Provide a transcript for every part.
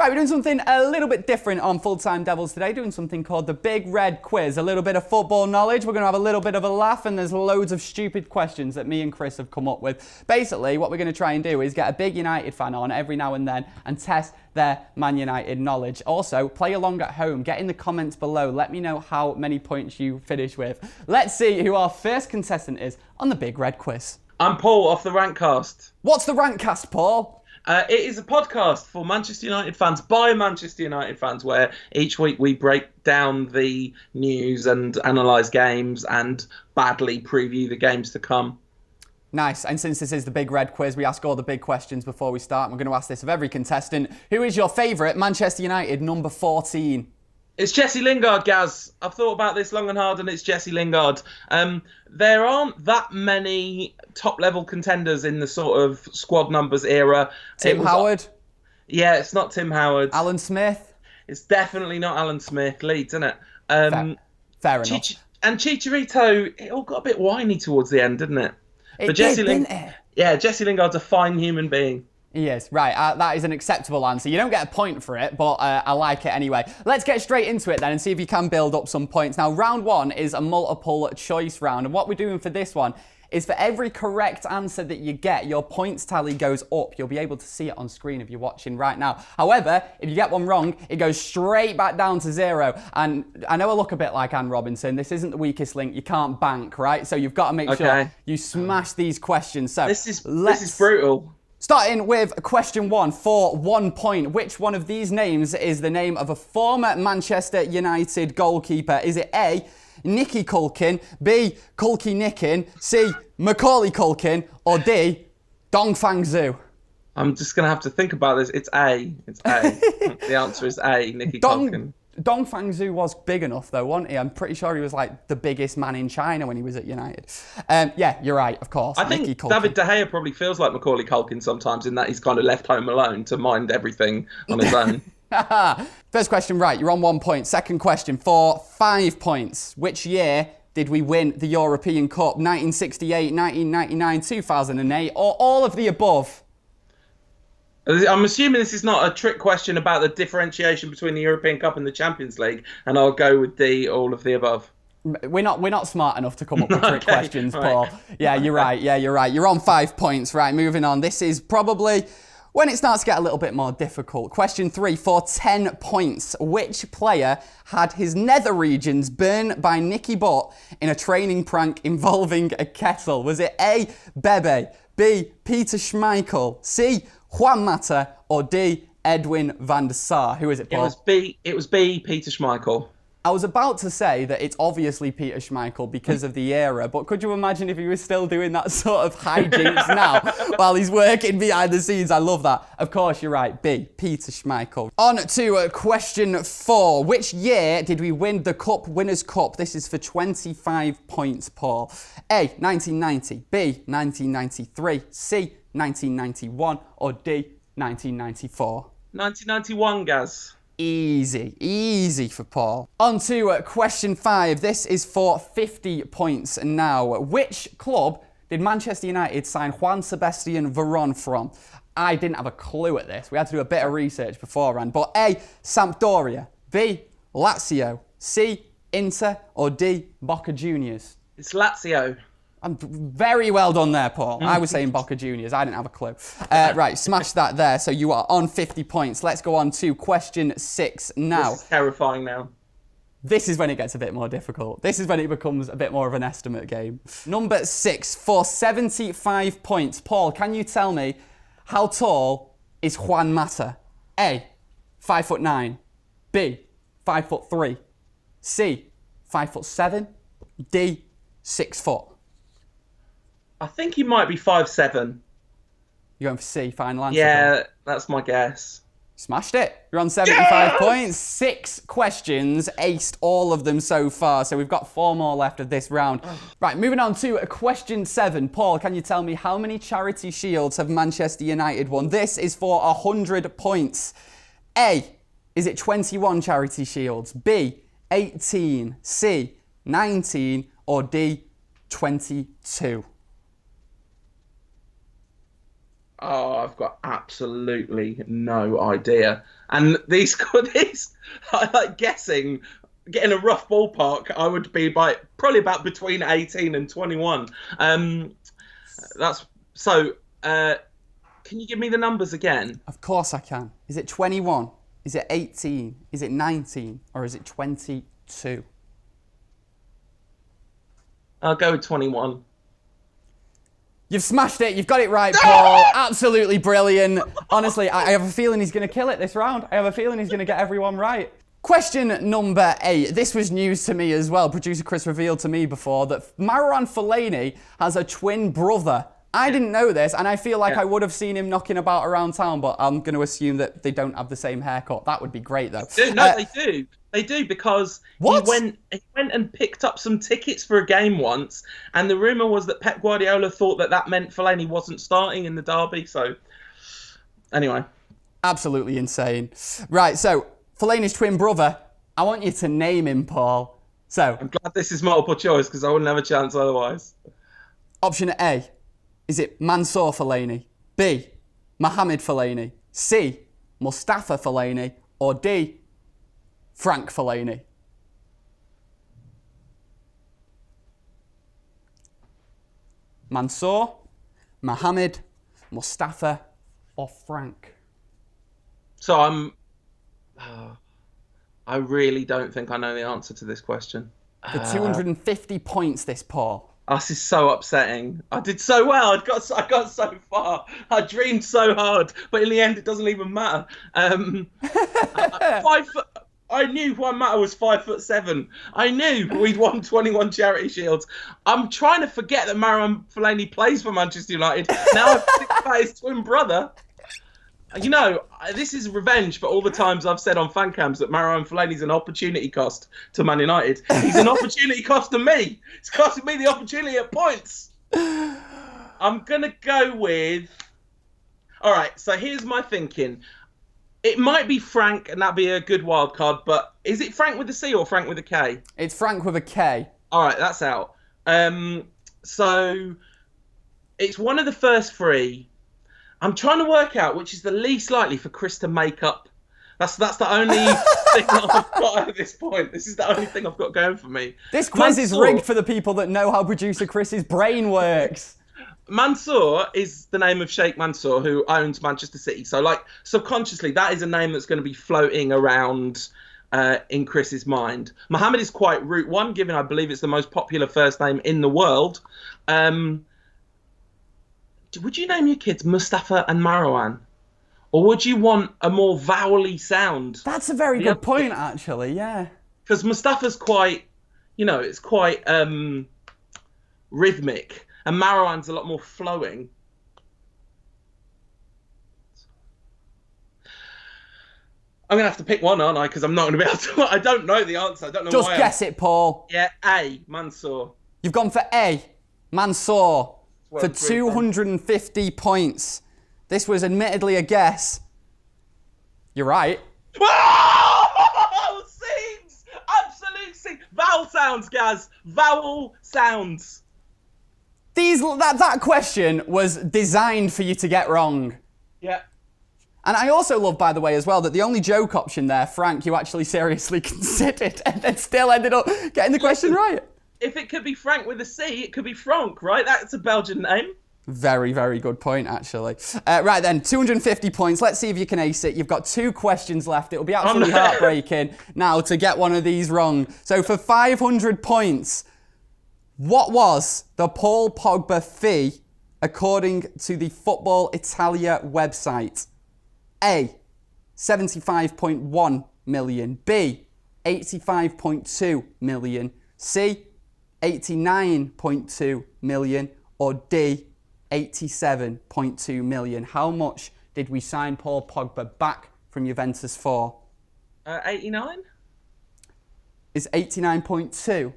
Right, we're doing something a little bit different on Full Time Devils today, doing something called the Big Red Quiz. A little bit of football knowledge, we're going to have a little bit of a laugh, and there's loads of stupid questions that me and Chris have come up with. Basically, what we're going to try and do is get a big United fan on every now and then and test their Man United knowledge. Also, play along at home, get in the comments below, let me know how many points you finish with. Let's see who our first contestant is on the Big Red Quiz. I'm Paul off the Rantcast. What's the Rantcast, Paul? It is a podcast for Manchester United fans by Manchester United fans, where each week we break down the news and analyse games and badly preview the games to come. Nice. And since this is the Big Red Quiz, we ask all the big questions before we start. We're going to ask this of every contestant. Who is your favourite Manchester United number 14? It's Jesse Lingard, Gaz. I've thought about this long and hard, and it's Jesse Lingard. There aren't that many top-level contenders in the sort of squad numbers era. Tim Howard? Yeah, it's not Tim Howard. Alan Smith? It's definitely not Alan Smith. Leeds, isn't it? Fair enough. And Chicharito, it all got a bit whiny towards the end, didn't it? Didn't it? Yeah, Jesse Lingard's a fine human being. He is. Right, that is an acceptable answer. You don't get a point for it, but I like it anyway. Let's get straight into it then and see if you can build up some points. Now, round one is a multiple choice round, and what we're doing for this one is for every correct answer that you get, your points tally goes up. You'll be able to see it on screen if you're watching right now. However, if you get one wrong, it goes straight back down to zero. And I know I look a bit like Anne Robinson. This isn't the weakest link. You can't bank, right? So you've got to make sure you smash these questions. So this is brutal. Starting with question one for 1 point. Which one of these names is the name of a former Manchester United goalkeeper? Is it A, Nicky Culkin, B, Culky Nickin, C, Macaulay Culkin, or D, Dongfang Zhu? I'm just going to have to think about this. It's A. The answer is A, Nicky Culkin. Dongfang Zhu was big enough though, wasn't he? I'm pretty sure he was like the biggest man in China when he was at United. Yeah, you're right, of course. I think David De Gea probably feels like Macaulay Culkin sometimes, in that he's kind of left home alone to mind everything on his own. First question right, you're on 1 point. Second question for 5 points. Which year did we win the European Cup? 1968, 1999, 2008, or all of the above? I'm assuming this is not a trick question about the differentiation between the European Cup and the Champions League, and I'll go with D, all of the above. We're not smart enough to come up with trick questions, Paul. Right. Yeah, you're right. You're on 5 points. Right, moving on. This is probably when it starts to get a little bit more difficult. Question 3 for 10 points. Which player had his nether regions burned by Nicky Butt in a training prank involving a kettle? Was it A, Bebe, B, Peter Schmeichel, C, Juan Mata, or D, Edwin van der Sar? Who is it, Paul? It was B, Peter Schmeichel. I was about to say that it's obviously Peter Schmeichel because of the era, but could you imagine if he was still doing that sort of hijinks now while he's working behind the scenes? I love that. Of course, you're right. B, Peter Schmeichel. On to question 4. Which year did we win the Cup Winners' Cup? This is for 25 points, Paul. A, 1990. B, 1993. C, 1991, or D, 1994? 1991, Gaz. Easy for Paul. On to question 5. This is for 50 points now. Which club did Manchester United sign Juan Sebastian Veron from? I didn't have a clue at this. We had to do a bit of research beforehand. But A, Sampdoria. B, Lazio. C, Inter, or D, Boca Juniors? It's Lazio. I'm very well done there, Paul. I was saying Boca Juniors. I didn't have a clue. Right, smash that there. So you are on 50 points. Let's go on to question 6 now. This is terrifying now. This is when it gets a bit more difficult. This is when it becomes a bit more of an estimate game. Number 6 for 75 points. Paul, can you tell me how tall is Juan Mata? A, 5'9". B, 5'3". C, 5'7". D, 6 foot. I think he might be 5'7". You're going for C, final answer? Yeah, that's my guess. Smashed it. You're on 75 points. 6 questions, aced all of them so far. So we've got 4 more left of this round. Right, moving on to question 7. Paul, can you tell me how many Charity Shields have Manchester United won? This is for 100 points. A, is it 21 Charity Shields? B, 18. C, 19. Or D, 22? Oh, I've got absolutely no idea. And these, I like guessing, getting a rough ballpark, I would be by probably about between 18 and 21. That's so. Can you give me the numbers again? Of course I can. Is it 21? Is it 18? Is it 19? Or is it 22? I'll go with 21. You've smashed it. You've got it right, Paul. Absolutely brilliant. Honestly, I have a feeling he's going to kill it this round. I have a feeling he's going to get everyone right. Question number 8. This was news to me as well. Producer Chris revealed to me before that Marouane Fellaini has a twin brother. I didn't know this, and I feel like I would have seen him knocking about around town, but I'm going to assume that they don't have the same haircut. That would be great, though. No, they do. They do, because What? he went and picked up some tickets for a game once, and the rumour was that Pep Guardiola thought that meant Fellaini wasn't starting in the derby. So, anyway. Absolutely insane. Right, so, Fellaini's twin brother, I want you to name him, Paul. So, I'm glad this is multiple choice, because I wouldn't have a chance otherwise. option A, is it Mansour Fellaini? B, Mohamed Fellaini? C, Mustafa Fellaini? Or D, Frank Fellaini? Mansour, Mohamed, Mustafa, or Frank? So I really don't think I know the answer to this question. For 250 points, this, Paul. This is so upsetting. I did so well. I got so far. I dreamed so hard, but in the end, it doesn't even matter. 5 foot. I knew Juan Mata was 5'7". I knew we'd won 21 charity shields. I'm trying to forget that Marouane Fellaini plays for Manchester United. Now I've think about his twin brother. You know, this is revenge for all the times I've said on fan cams that Marouane Fellaini's an opportunity cost to Man United. He's an opportunity cost to me. It's costing me the opportunity at points. I'm going to go with... All right, so here's my thinking. It might be Frank, and that'd be a good wild card, but is it Frank with a C or Frank with a K? It's Frank with a K. All right, that's out. So it's one of the first 3. I'm trying to work out which is the least likely for Chris to make up. That's the only thing that I've got at this point. This is the only thing I've got going for me. This quiz is rigged for the people that know how producer Chris's brain works. Mansour is the name of Sheikh Mansour, who owns Manchester City. So, like, subconsciously, that is a name that's going to be floating around in Chris's mind. Mohammed is quite route one, given I believe it's the most popular first name in the world. Would you name your kids Mustafa and Marouane? Or would you want a more vowel-y sound? That's a very good point, actually, yeah. Because Mustafa's quite, it's quite rhythmic. And Marouane's a lot more flowing. I'm going to have to pick one, aren't I? Because I'm not going to be able to... I don't know the answer. I don't know Just why. guess it, Paul. Yeah, A, Mansour. You've gone for A, Mansour, for 250 points. This was admittedly a guess. You're right. Whoa! Scenes! Absolute scenes! Vowel sounds, Gaz. Vowel sounds. That question was designed for you to get wrong. Yeah. And I also love, by the way, as well, that the only joke option there, Frank, you actually seriously considered and then still ended up getting the question right. If it could be Frank with a C, it could be Frank, right? That's a Belgian name. Very, very good point, actually. Right then, 250 points. Let's see if you can ace it. You've got 2 questions left. It'll be absolutely heartbreaking now to get one of these wrong. So for 500 points, what was the Paul Pogba fee according to the Football Italia website? A, 75.1 million. B, 85.2 million. C, 89.2 million. Or D, 87.2 million. How much did we sign Paul Pogba back from Juventus for? 89? Is 89.2?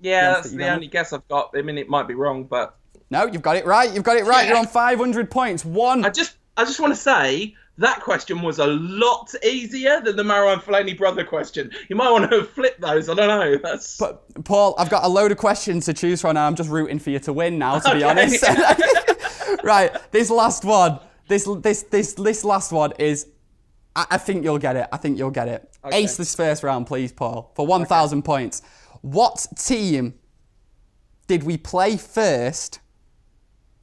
Yeah, that's the only guess I've got. I mean, it might be wrong, but... No, you've got it right. You've got it right. Yeah. You're on 500 points. I just want to say that question was a lot easier than the Marouane Fellaini brother question. You might want to flip those. I don't know. But Paul, I've got a load of questions to choose from, and I'm just rooting for you to win now, to be honest. Right, this last one. This last one is, I think you'll get it. I think you'll get it. Okay. Ace this first round, please, Paul, for 1,000 points. What team did we play first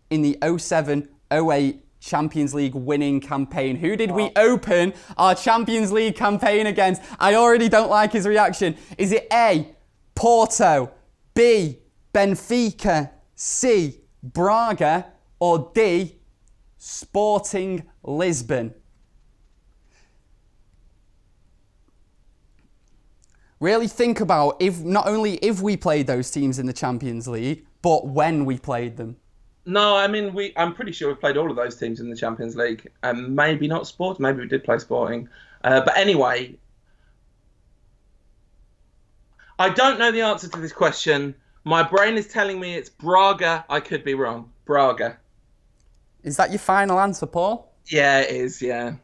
in the 07-08 Champions League winning campaign? Who did we open our Champions League campaign against? I already don't like his reaction. Is it A, Porto, B, Benfica, C, Braga, or D, Sporting Lisbon? Really think about not only if we played those teams in the Champions League, but when we played them. No, I mean, I'm pretty sure we played all of those teams in the Champions League. Maybe not Sport. Maybe we did play Sporting. But anyway, I don't know the answer to this question. My brain is telling me it's Braga. I could be wrong. Braga. Is that your final answer, Paul? Yeah, it is, yeah.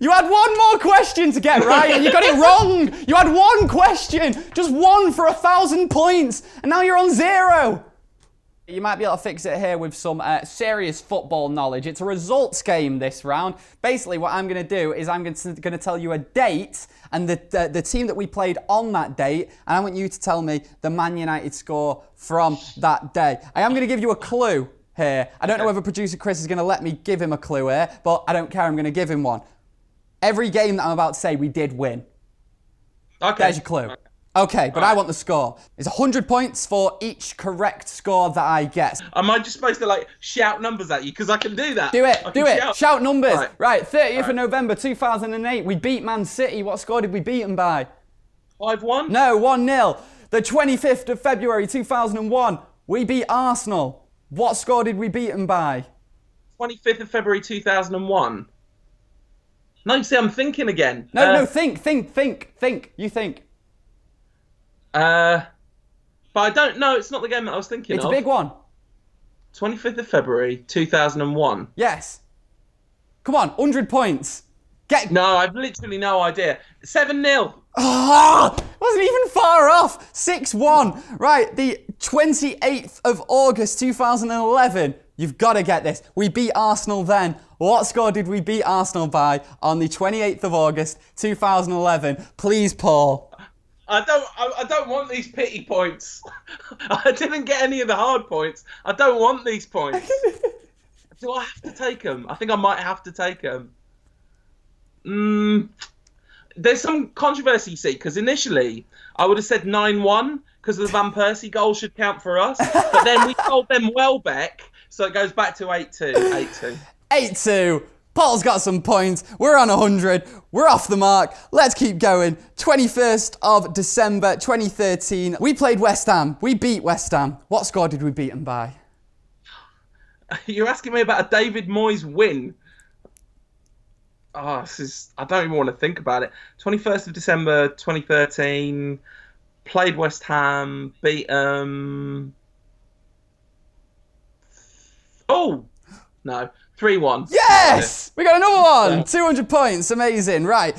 You had one more question to get right and you got it wrong. You had one question, just one for 1,000 points, and now you're on 0. You might be able to fix it here with some serious football knowledge. It's a results game this round. Basically, what I'm going to do is I'm going to tell you a date and the team that we played on that date, and I want you to tell me the Man United score from that day. I am going to give you a clue here. I don't know whether producer Chris is going to let me give him a clue here, but I don't care. I'm going to give him one. Every game that I'm about to say, we did win. Okay. There's your clue. Okay, but I want the score. It's 100 points for each correct score that I get. Am I just supposed to shout numbers at you? Because I can do that. Do it. Shout numbers. Right, 30th of November 2008, we beat Man City. What score did we beat them by? 5-1? No, 1-0. The 25th of February 2001, we beat Arsenal. What score did we beat them by? 25th of February 2001. No, you see, I'm thinking again. No, think. You think. But I don't know. It's not the game that I was thinking of. It's a big one. 25th of February 2001. Yes. Come on, 100 points. No, I've literally no idea. 7-0. Wasn't even far off. 6-1. Right, the 28th of August 2011. You've got to get this. We beat Arsenal then. What score did we beat Arsenal by on the 28th of August 2011? Please, Paul. I don't want these pity points. I didn't get any of the hard points. I don't want these points. Do I have to take them? I think I might have to take them. There's some controversy, see, because initially I would have said 9-1 because the Van Persie goal should count for us. But then we told them Welbeck, so it goes back to 8-2. 8-2. 8-2. Paul's got some points. We're on 100. We're off the mark. Let's keep going. 21st of December 2013. We played West Ham. We beat West Ham. What score did we beat them by? You're asking me about a David Moyes win. I don't even want to think about it. 21st of December 2013. Played West Ham. Beat them. Oh! No. 3-1. Yes! We got another one! 200 points. Amazing. Right.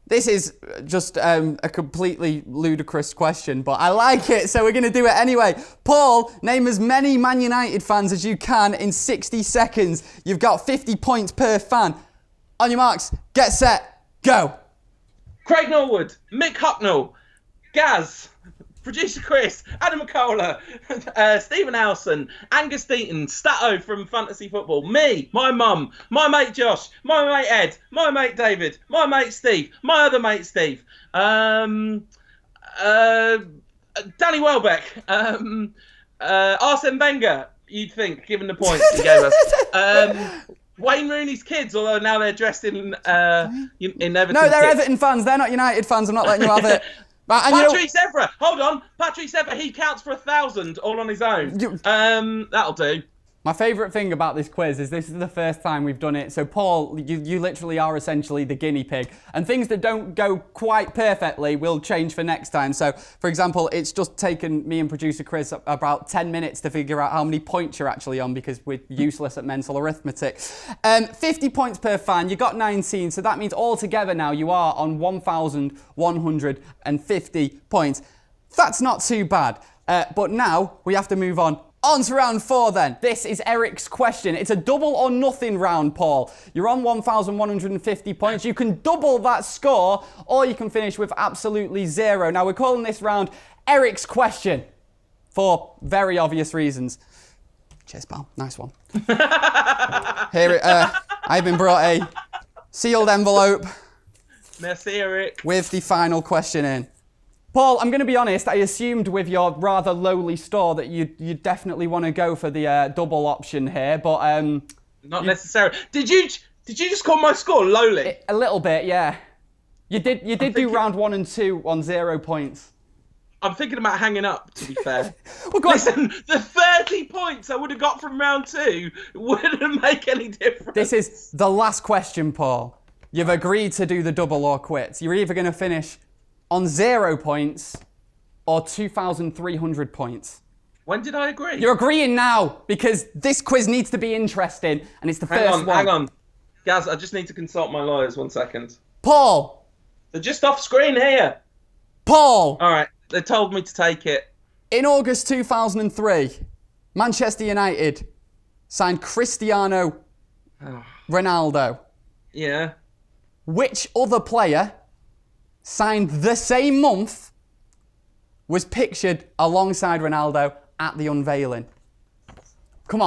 This is just a completely ludicrous question, but I like it, so we're going to do it anyway. Paul, name as many Man United fans as you can in 60 seconds. You've got 50 points per fan. On your marks, get set, go. Craig Norwood, Mick Hucknall, Gaz, Producer Chris, Adam McCullough, Stephen Alson, Angus Deaton, Stato from Fantasy Football, me, my mum, my mate Josh, my mate Ed, my mate David, my mate Steve, my other mate Steve, Danny Welbeck, Arsene Wenger, you'd think, given the points he gave us. Wayne Rooney's kids, although now they're dressed in Everton. No, they're kits. Everton fans. They're not United fans. I'm not letting you have it. Patrick Evra, hold on. Patrick Evra, he counts for 1,000 all on his own. That'll do. My favourite thing about this quiz is this is the first time we've done it. So, Paul, you literally are essentially the guinea pig. And things that don't go quite perfectly will change for next time. So, for example, it's just taken me and producer Chris about 10 minutes to figure out how many points you're actually on because we're useless at mental arithmetic. 50 points per fan. You got 19. So that means altogether now you are on 1,150 points. That's not too bad. But now we have to move on On to round 4 then. This is Eric's question. It's a double or nothing round, Paul. You're on 1,150 points. You can double that score, or you can finish with absolutely 0. Now, we're calling this round Eric's question for very obvious reasons. Cheers, pal. Nice one. Here, I've been brought a sealed envelope. Merci, Eric. With the final question in. Paul, I'm going to be honest, I assumed with your rather lowly score that you'd definitely want to go for the double option here, but... Not necessarily. Did you just call my score lowly? A little bit, yeah. You did do round 1 and 2 on 0 points. I'm thinking about hanging up, to be fair. Well, go on. Listen, the 30 points I would have got from round 2 wouldn't make any difference. This is the last question, Paul. You've agreed to do the double or quits. You're either going to finish on 0 points or 2,300 points. When did I agree? You're agreeing now because this quiz needs to be interesting and it's the first one. Hang on. Gaz, I just need to consult my lawyers 1 second. Paul! They're just off screen here. Paul! All right, they told me to take it. In August 2003, Manchester United signed Cristiano Ronaldo. Yeah. Which other player signed the same month was pictured alongside Ronaldo at the unveiling? Think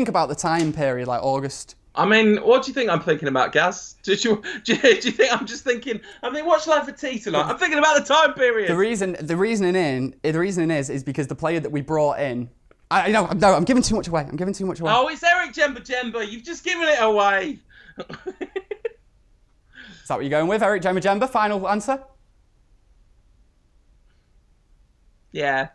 about the time period, like August. I mean, what do you think I'm thinking about, Gaz? Do you think I'm just thinking? I mean, watch Life for Tea tonight. I'm thinking about the time period. The reasoning is because the player that we brought in. I'm giving too much away. Oh, it's Eric Jemba. You've just given it away. Is that what you're going with, Eric Jemba? Final answer? Yeah.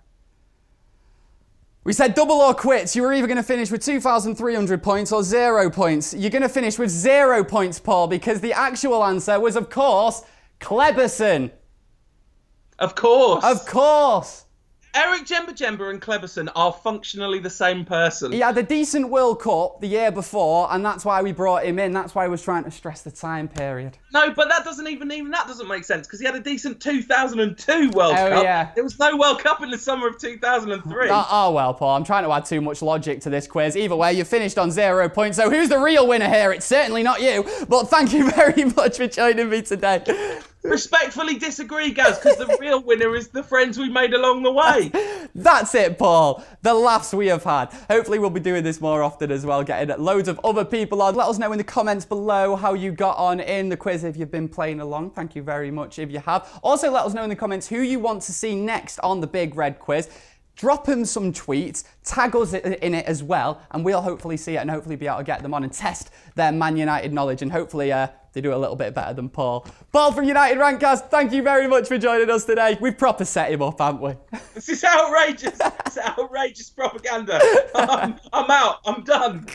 We said double or quits. You were either going to finish with 2,300 points or 0 points. You're going to finish with 0 points, Paul, because the actual answer was, of course, Kleberson. Of course. Of course. Eric Jemba and Kleberson are functionally the same person. He had a decent World Cup the year before, and that's why we brought him in. That's why I was trying to stress the time period. No, but that doesn't even that doesn't make sense because he had a decent 2002 World Cup. Yeah. There was no World Cup in the summer of 2003. Oh, well, Paul, I'm trying to add too much logic to this quiz. Either way, you finished on 0 points, so who's the real winner here? It's certainly not you, but thank you very much for joining me today. Respectfully disagree, Gaz, because the real winner is the friends we made along the way. That's it, Paul. The laughs we have had. Hopefully we'll be doing this more often as well, getting loads of other people on. Let us know in the comments below how you got on in the quiz if you've been playing along. Thank you very much if you have. Also, let us know in the comments who you want to see next on the Big Red Quiz. Drop them some tweets, tag us in it as well, and we'll hopefully see it and hopefully be able to get them on and test their Man United knowledge, and hopefully they do a little bit better than Paul. Paul from United Rantcast, thank you very much for joining us today. We've proper set him up, haven't we? This is outrageous. It's outrageous propaganda. I'm out. I'm done.